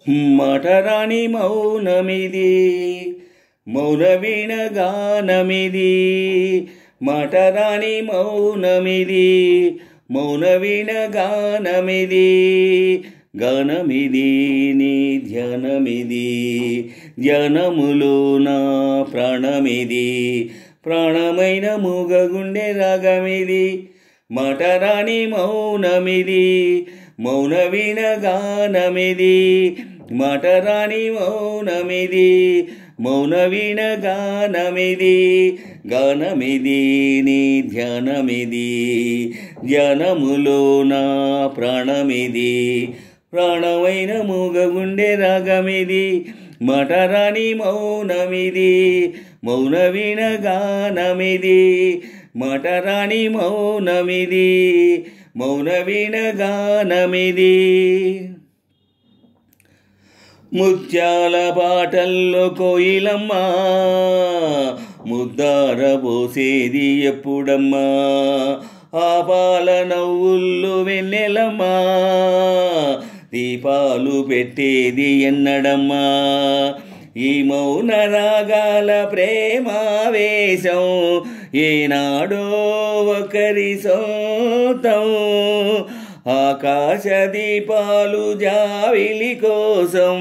మటరాని మౌనమిది మౌనవీణ గానమిది మటరాని మౌనమిది మౌనవీణ గానమిది గానమిది నీ ధ్యానమిది ధ్యానములో నా ప్రాణమిది ప్రాణమైన మూగగుండె రాగమిది మటరాని మౌనమిది మౌనవీణ గానమిది మటరాని మౌనమిది మౌనవీణ గానమిది గానమిది నీ ధ్యానమిది ధ్యానములో నా ప్రాణమిది ప్రాణమైన మూగగుండె రాగమిది మటరాని మౌనమిది మౌనవీణ గానమిది మటరాని మౌనమిది మౌనవీణ గానమిది ముత్యాల పాటల్లో కోయిలమ్మా ముద్దార పోసేది ఎప్పుడమ్మా ఆపాల నవ్వుల్లో వెన్నెలమ్మా దీపాలు పెట్టేది ఎన్నడమ్మా ఈ మౌన రాగాల ప్రేమావేశం ఏనాడో ఒకరి సొంతం ఆకాశ దీపాలు జావిలి కోసం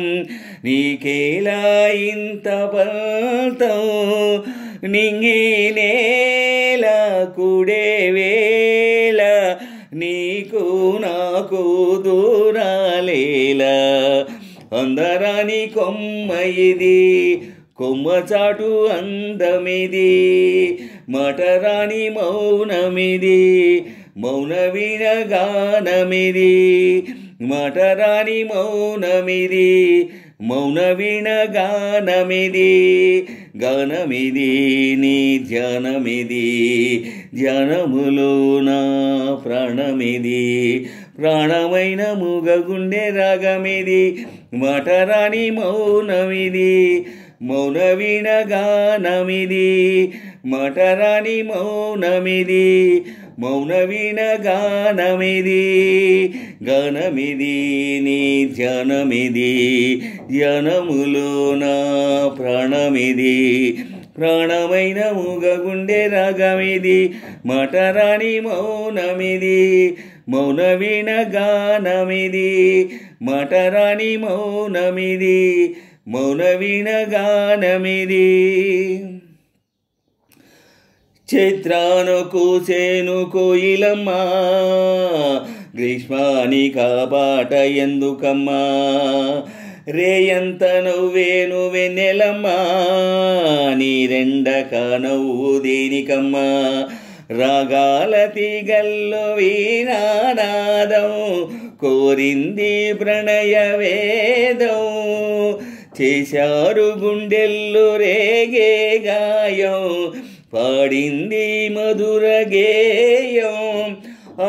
నీకేలా ఇంత పంతం నింగి నేల కుడే వేళ నీకు నాకు దూరాలేలా అందరాని కొమ్మ ఇది కొమ్మ చాటు అందమిది మటరాని మౌనమిది మౌనవీణ గానమిది మటరాని మౌనమిది మౌనవీణ గానమిది గానమిది నీ ధ్యానమిది ధ్యానములో నా ప్రాణమిది ప్రాణమైన మూగగుండె రాగమిది మటరాని మౌనమిది మౌనవీణ గానమిది మటరాని మౌనమిది మౌనవీణ గానమిది గానమిది నీ ధ్యానమిది ధ్యానములో నా ప్రాణమిది ప్రాణమైన మూగగుండె రాగమిది మటరాని మౌనమిది మౌనవీణ గానమిది మటరాని మౌనమిది మౌనవీణ గానమిది చైత్రాను కూసేను కోయిలమ్మా గ్రీష్మాని కాపాట ఎందుకమ్మా రేయంత నవ్వేను వెన్నెలమ్మా నీరెండక నవ్వు దేనికమ్మా రాగాల తీగల్లో వీణానాదం కోరింది ప్రణయ వేదం చేశారు గుండెల్లో రేగే గాయం పాడింది మధుర గేయం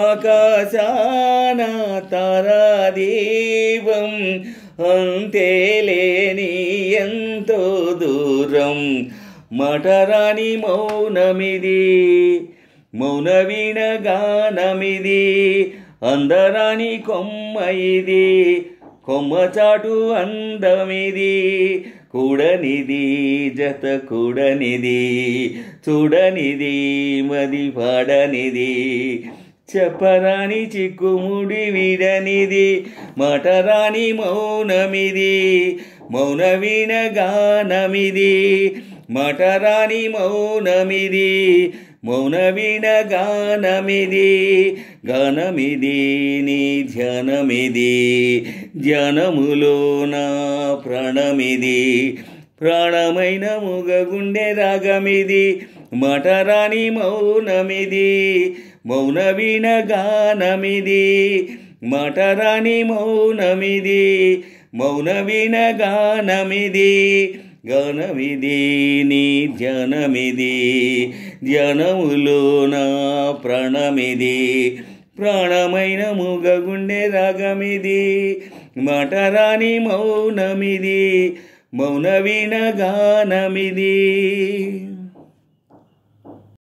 ఆకాశాన తారాదీపం అంతేలేని ఎంతో దూరం మటరాని మౌనమిది మౌనవీణ గానమిది అందరాని కొమ్మ ఇది కొమ్మ చాటు అందమిది కూడనిది జత కూడనిది చూడనిది మది పాడనిది చెప్పరాని చిక్కుముడి విడనిది మటరాని మౌనమిది మౌనవీణ గానమిది మటరాని మౌనమిది మౌనవీణ గానమిది గానమిది నీ ధ్యానమిది ధ్యానములో నా ప్రాణమిది ప్రాణమైన మూగగుండె రాగమిది మటరాని మౌనమిది మౌనవీణ గానమిది మటరాని మౌనమిది మౌనవీణ గానమిది గానమిది నీ ధ్యానమిది ధ్యానములో నా ప్రాణమిది ప్రాణమైన మూగగుండె రాగమిది మటరాని మౌనమిది మౌనవీణ గానమిది.